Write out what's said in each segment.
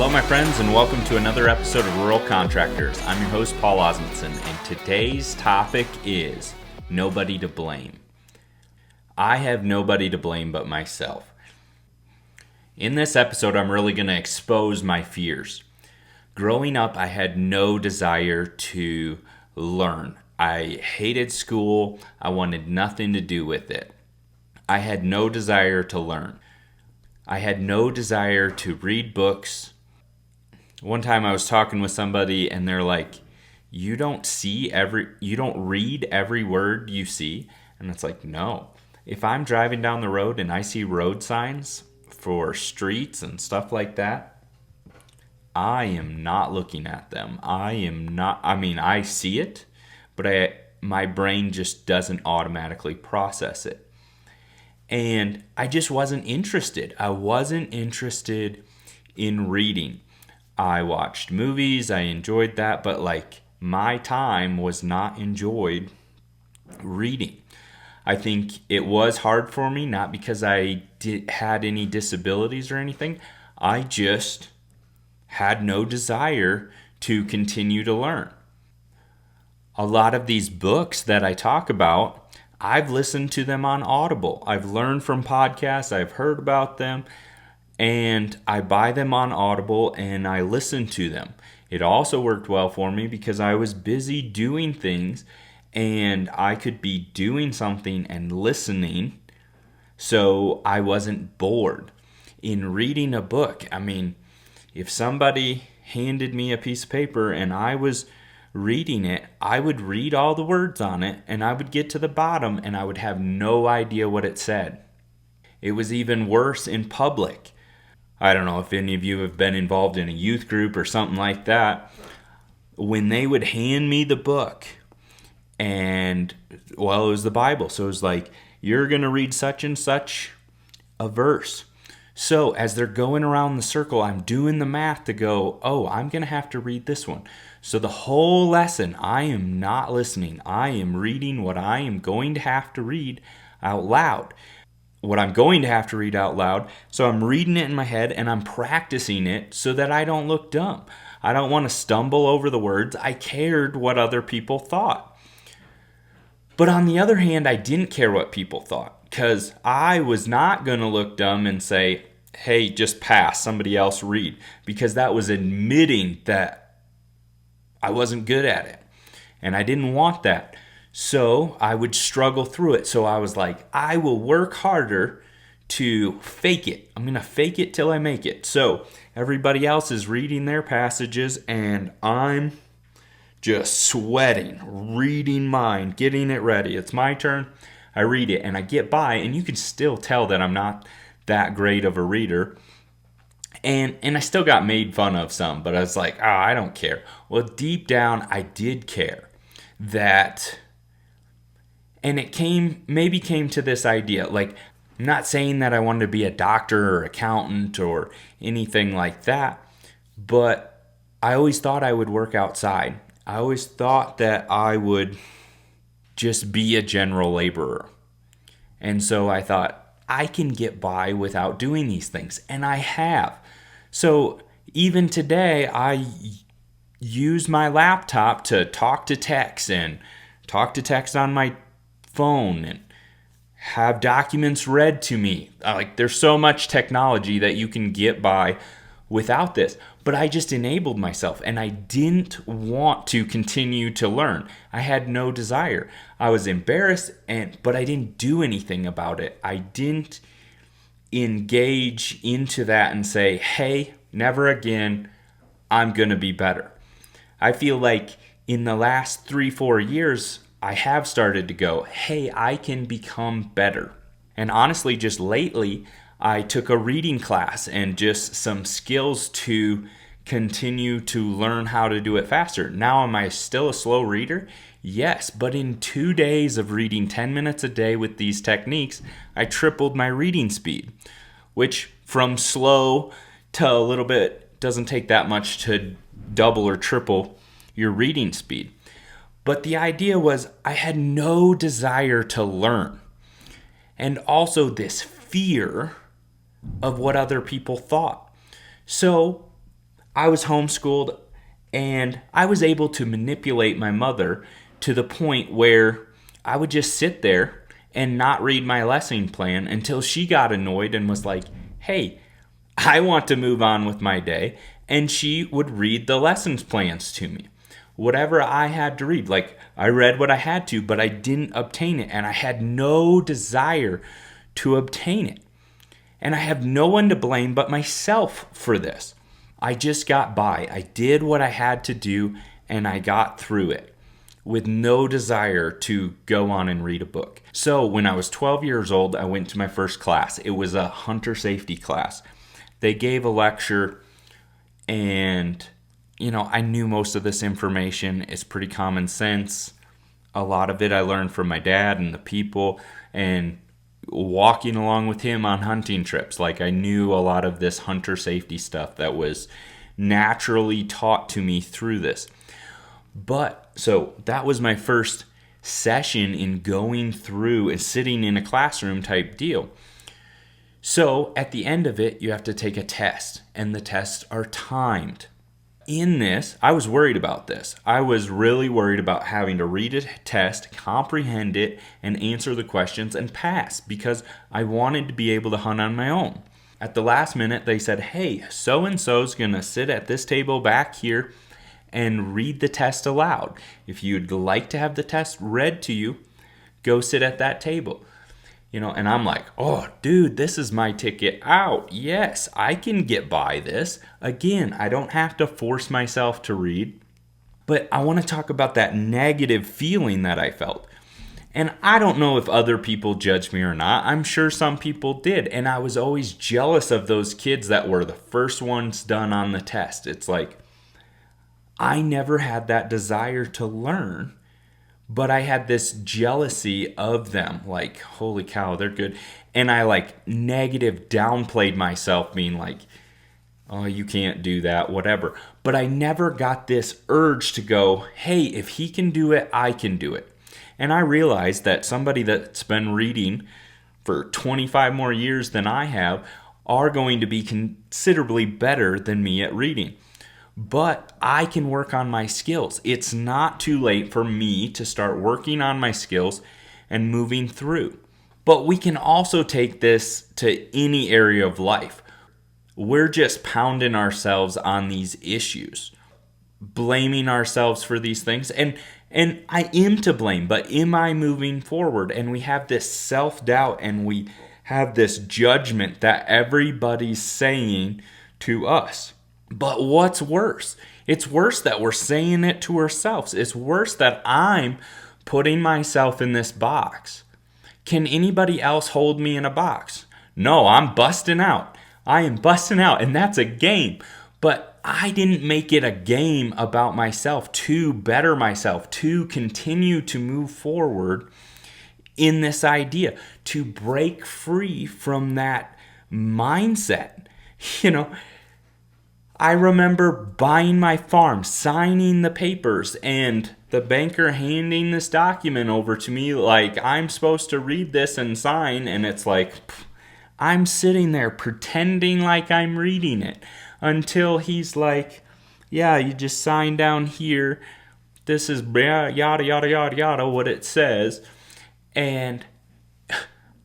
Hello, my friends, and welcome to another episode of Rural Contractors. I'm your host, Paul Osmondson, and today's topic is nobody to blame. I have nobody to blame but myself. In this episode, I'm really going to expose my fears. Growing up, I had no desire to learn. I hated school. I wanted nothing to do with it. I had no desire to learn. I had no desire to read books. One time I was talking with somebody and they're like, you don't read every word you see? And it's like, no. If I'm driving down the road and I see road signs for streets and stuff like that, I am not looking at them. I see it, but my brain just doesn't automatically process it. And I just wasn't interested. I wasn't interested in reading. I watched movies, I enjoyed that, but my time was not enjoyed reading. I think it was hard for me, not because I had any disabilities or anything. I just had no desire to continue to learn. A lot of these books that I talk about, I've listened to them on Audible. I've learned from podcasts, I've heard about them, and I buy them on Audible and I listen to them. It also worked well for me because I was busy doing things and I could be doing something and listening, so I wasn't bored. In reading a book, if somebody handed me a piece of paper and I was reading it, I would read all the words on it and I would get to the bottom and I would have no idea what it said. It was even worse in public. I don't know if any of you have been involved in a youth group or something like that. When they would hand me the book and, it was the Bible. So it was like, you're going to read such and such a verse. So as they're going around the circle, I'm doing the math to go, I'm going to have to read this one. So the whole lesson, I am not listening. I am reading what I am going to have to read out loud. What I'm going to have to read out loud. So I'm reading it in my head and I'm practicing it so that I don't look dumb. I don't want to stumble over the words. I cared what other people thought. But on the other hand, I didn't care what people thought because I was not going to look dumb and say, hey, just pass, somebody else read, because that was admitting that I wasn't good at it. And I didn't want that. So I would struggle through it. So I was like, I will work harder to fake it. I'm going to fake it till I make it. So everybody else is reading their passages and I'm just sweating, reading mine, getting it ready. It's my turn. I read it and I get by, and you can still tell that I'm not that great of a reader. And I still got made fun of some, but I was like, I don't care. Well, deep down, I did care that. And it came to this idea, I'm not saying that I wanted to be a doctor or accountant or anything like that, but I always thought I would work outside. I always thought that I would just be a general laborer. And so I thought, I can get by without doing these things. And I have. So even today, I use my laptop to talk to text and talk to text on my phone and have documents read to me. There's so much technology that you can get by without this. But I just enabled myself and I didn't want to continue to learn. I had no desire. I was embarrassed, but I didn't do anything about it. I didn't engage into that and say, hey, never again, I'm going to be better. I feel like in the last 3-4 years, I have started to go, hey, I can become better. And honestly, just lately, I took a reading class and just some skills to continue to learn how to do it faster. Now, am I still a slow reader? Yes, but in 2 days of reading 10 minutes a day with these techniques, I tripled my reading speed, which from slow to a little bit doesn't take that much to double or triple your reading speed. But the idea was I had no desire to learn. And also this fear of what other people thought. So I was homeschooled, and I was able to manipulate my mother to the point where I would just sit there and not read my lesson plan until she got annoyed and was like, hey, I want to move on with my day. And she would read the lessons plans to me. Whatever I had to read, like I read what I had to, but I didn't obtain it. And I had no desire to obtain it. And I have no one to blame but myself for this. I just got by. I did what I had to do, and I got through it with no desire to go on and read a book. So when I was 12 years old, I went to my first class. It was a hunter safety class. They gave a lecture, and I knew most of this information. It's pretty common sense. A lot of it I learned from my dad and the people, and walking along with him on hunting trips. Like, I knew a lot of this hunter safety stuff that was naturally taught to me through this. But so that was my first session in going through and sitting in a classroom type deal. So at the end of it, you have to take a test, and the tests are timed. In this, I was worried about this. I was really worried about having to read a test, comprehend it, and answer the questions and pass, because I wanted to be able to hunt on my own. At the last minute, they said, hey, so-and-so's going to sit at this table back here and read the test aloud. If you'd like to have the test read to you, go sit at that table. And I'm like, oh, dude, this is my ticket out. Yes, I can get by this. Again, I don't have to force myself to read. But I want to talk about that negative feeling that I felt. And I don't know if other people judged me or not. I'm sure some people did. And I was always jealous of those kids that were the first ones done on the test. It's like, I never had that desire to learn. But I had this jealousy of them, like, holy cow, they're good. And I negative downplayed myself, being like, oh, you can't do that, whatever. But I never got this urge to go, hey, if he can do it, I can do it. And I realized that somebody that's been reading for 25 more years than I have are going to be considerably better than me at reading. But I can work on my skills. It's not too late for me to start working on my skills and moving through. But we can also take this to any area of life. We're just pounding ourselves on these issues, blaming ourselves for these things. And I am to blame, but am I moving forward? And we have this self-doubt, and we have this judgment that everybody's saying to us. But what's worse? It's worse that we're saying it to ourselves. It's worse that I'm putting myself in this box. Can anybody else hold me in a box? No, I'm busting out. I am busting out, and that's a game. But I didn't make it a game about myself to better myself, to continue to move forward in this idea, to break free from that mindset. I remember buying my farm, signing the papers, and the banker handing this document over to me like I'm supposed to read this and sign, and it's like, I'm sitting there pretending like I'm reading it until he's like, yeah, you just sign down here. This is yada, yada, yada, yada, what it says. And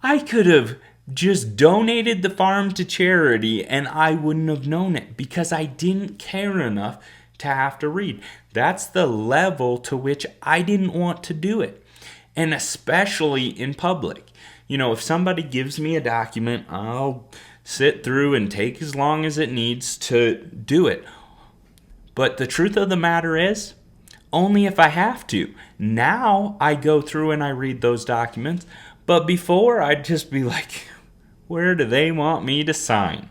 I could have just donated the farm to charity and I wouldn't have known it because I didn't care enough to have to read. That's the level to which I didn't want to do it. And especially in public. If somebody gives me a document, I'll sit through and take as long as it needs to do it. But the truth of the matter is, only if I have to. Now I go through and I read those documents. But before, I'd just be like, where do they want me to sign?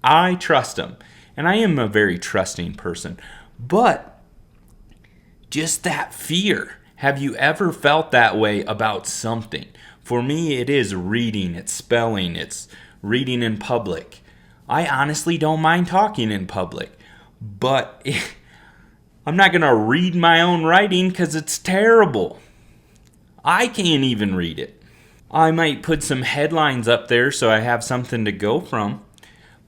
I trust them. And I am a very trusting person. But just that fear. Have you ever felt that way about something? For me, it is reading, it's spelling, it's reading in public. I honestly don't mind talking in public. But I'm not going to read my own writing because it's terrible. I can't even read it. I might put some headlines up there so I have something to go from.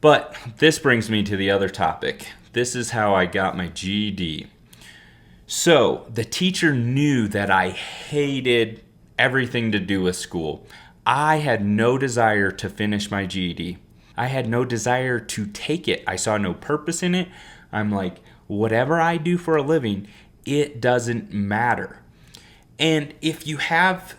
But this brings me to the other topic, This is how I got my GED. So the teacher knew that I hated everything to do with school. I had no desire to finish my GED. I had no desire to take it. I saw no purpose in it. I'm like, whatever I do for a living, it doesn't matter. And if you have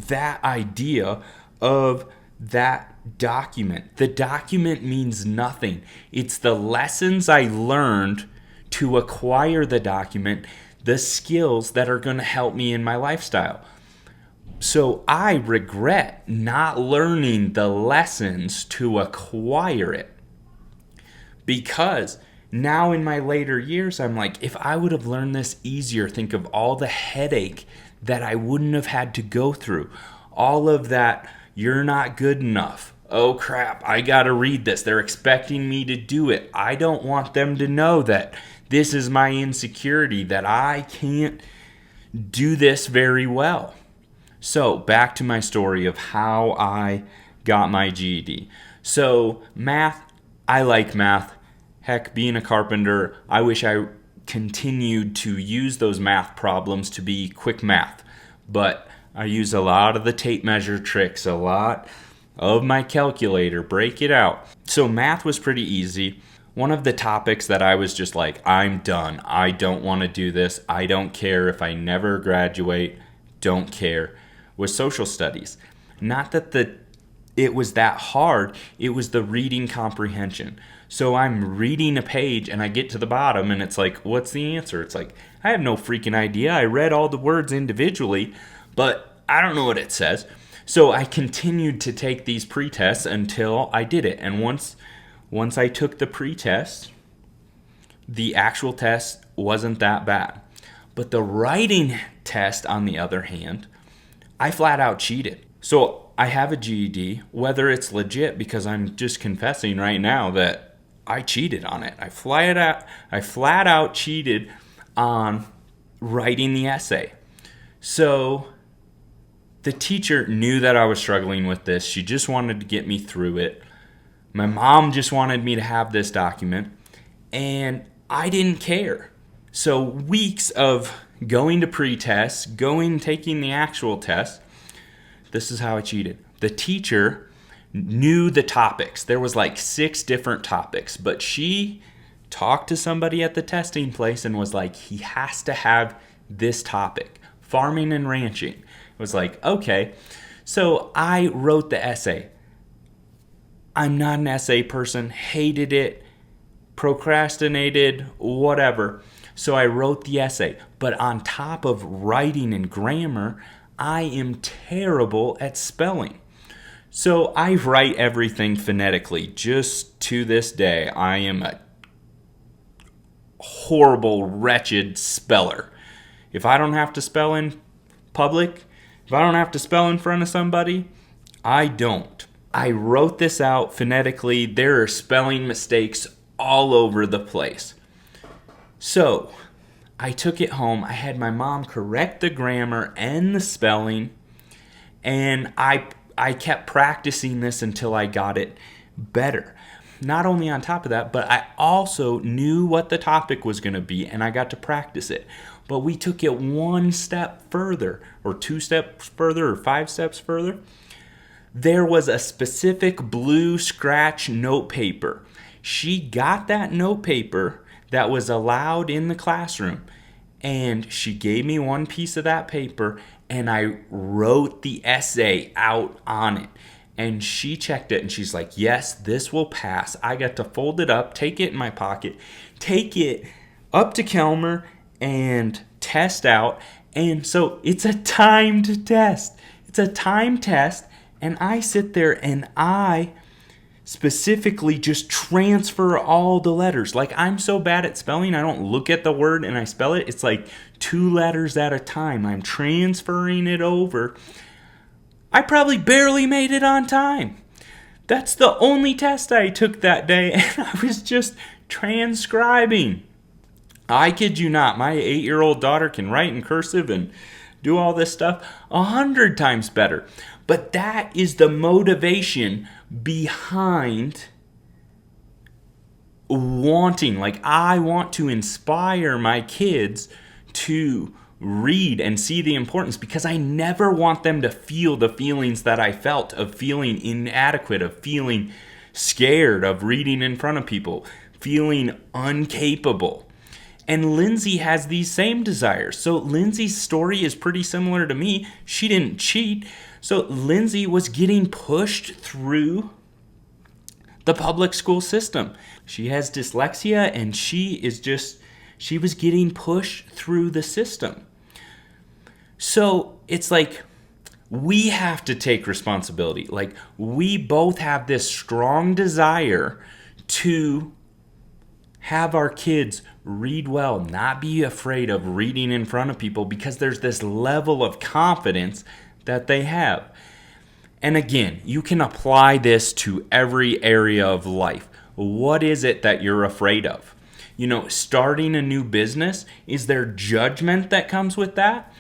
that idea of that document, the document means nothing. It's the lessons I learned to acquire the document, the skills that are going to help me in my lifestyle. So I regret not learning the lessons to acquire it, because now in my later years, I'm like, if I would have learned this easier, think of all the headache that I wouldn't have had to go through. All of that, you're not good enough. Oh crap, I gotta read this. They're expecting me to do it. I don't want them to know that this is my insecurity, that I can't do this very well. So back to my story of how I got my GED. So math, I like math. Heck, being a carpenter, I wish I continued to use those math problems to be quick math. But I use a lot of the tape measure tricks, a lot of my calculator, break it out. So math was pretty easy. One of the topics that I was just like, I'm done. I don't want to do this. I don't care if I never graduate. Don't care. Was social studies. Not that it was that hard. It was the reading comprehension. So I'm reading a page and I get to the bottom and it's like, what's the answer? It's like, I have no freaking idea. I read all the words individually, but I don't know what it says. So I continued to take these pre-tests until I did it. And once I took the pre-test, the actual test wasn't that bad. But the writing test, on the other hand, I flat out cheated. So I have a GED, whether it's legit, because I'm just confessing right now that I cheated on it. I flat out cheated on writing the essay. So the teacher knew that I was struggling with this. She just wanted to get me through it. My mom just wanted me to have this document, and I didn't care. So weeks of going to pre-tests, taking the actual test, this is how I cheated. The teacher knew the topics. There was like 6 different topics, but she talked to somebody at the testing place and was like, he has to have this topic, farming and ranching. It was like, okay. So I wrote the essay. I'm not an essay person, hated it, procrastinated, whatever. So I wrote the essay. But on top of writing and grammar, I am terrible at spelling. So I write everything phonetically. Just to this day, I am a horrible, wretched speller. If I don't have to spell in public, if I don't have to spell in front of somebody, I don't. I wrote this out phonetically. There are spelling mistakes all over the place. So I took it home. I had my mom correct the grammar and the spelling, and I kept practicing this until I got it better. Not only on top of that, but I also knew what the topic was going to be, and I got to practice it. But we took it one step further, or 2 steps further, or 5 steps further. There was a specific blue scratch note paper. She got that note paper that was allowed in the classroom, and she gave me one piece of that paper, and I wrote the essay out on it. And she checked it, and she's like, yes, this will pass. I got to fold it up, take it in my pocket, take it up to Kelmer, and test out. And so it's a timed test. It's a timed test, and I sit there and I specifically just transfer all the letters. Like, I'm so bad at spelling, I don't look at the word and I spell it. It's like 2 letters at a time. I'm transferring it over. I probably barely made it on time. That's the only test I took that day, and I was just transcribing. I kid you not, my 8-year-old daughter can write in cursive and do all this stuff 100 times better. But that is the motivation behind wanting, like, I want to inspire my kids to read and see the importance, because I never want them to feel the feelings that I felt of feeling inadequate, of feeling scared, of reading in front of people, feeling incapable. And Lindsay has these same desires. So Lindsay's story is pretty similar to me. She didn't cheat. So Lindsay was getting pushed through the public school system. She has dyslexia, and she was getting pushed through the system. So it's like, we have to take responsibility. Like, we both have this strong desire to have our kids read well, not be afraid of reading in front of people, because there's this level of confidence that they have. And again, you can apply this to every area of life. What is it that you're afraid of? Starting a new business, is there judgment that comes with that?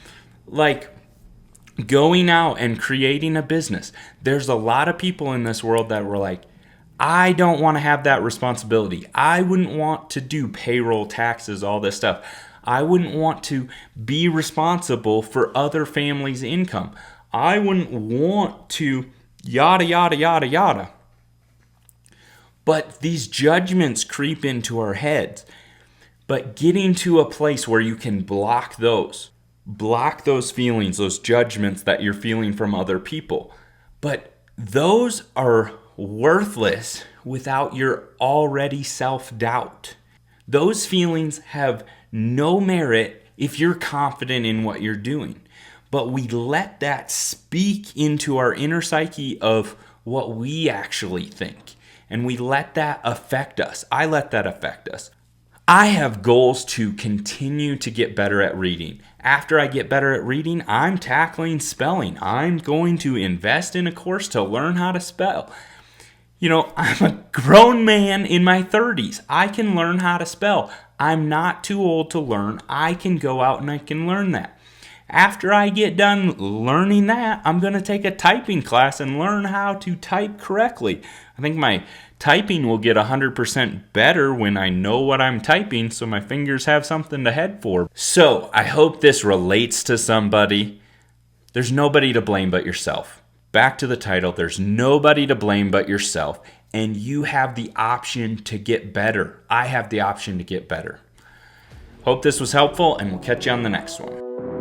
Like, going out and creating a business. There's a lot of people in this world that were like, I don't want to have that responsibility. I wouldn't want to do payroll, taxes, all this stuff. I wouldn't want to be responsible for other families' income. I wouldn't want to yada, yada, yada, yada. But these judgments creep into our heads. But getting to a place where you can block those feelings, those judgments that you're feeling from other people. But those are worthless without your already self-doubt. Those feelings have no merit if you're confident in what you're doing. But we let that speak into our inner psyche of what we actually think. And we let that affect us. I let that affect us. I have goals to continue to get better at reading. After I get better at reading, I'm tackling spelling. I'm going to invest in a course to learn how to spell. I'm a grown man in my 30s. I can learn how to spell. I'm not too old to learn. I can go out and I can learn that. After I get done learning that, I'm going to take a typing class and learn how to type correctly. I think my typing will get 100% better when I know what I'm typing, so my fingers have something to head for. So I hope this relates to somebody. There's nobody to blame but yourself. Back to the title, there's nobody to blame but yourself, and you have the option to get better. I have the option to get better. Hope this was helpful, and we'll catch you on the next one.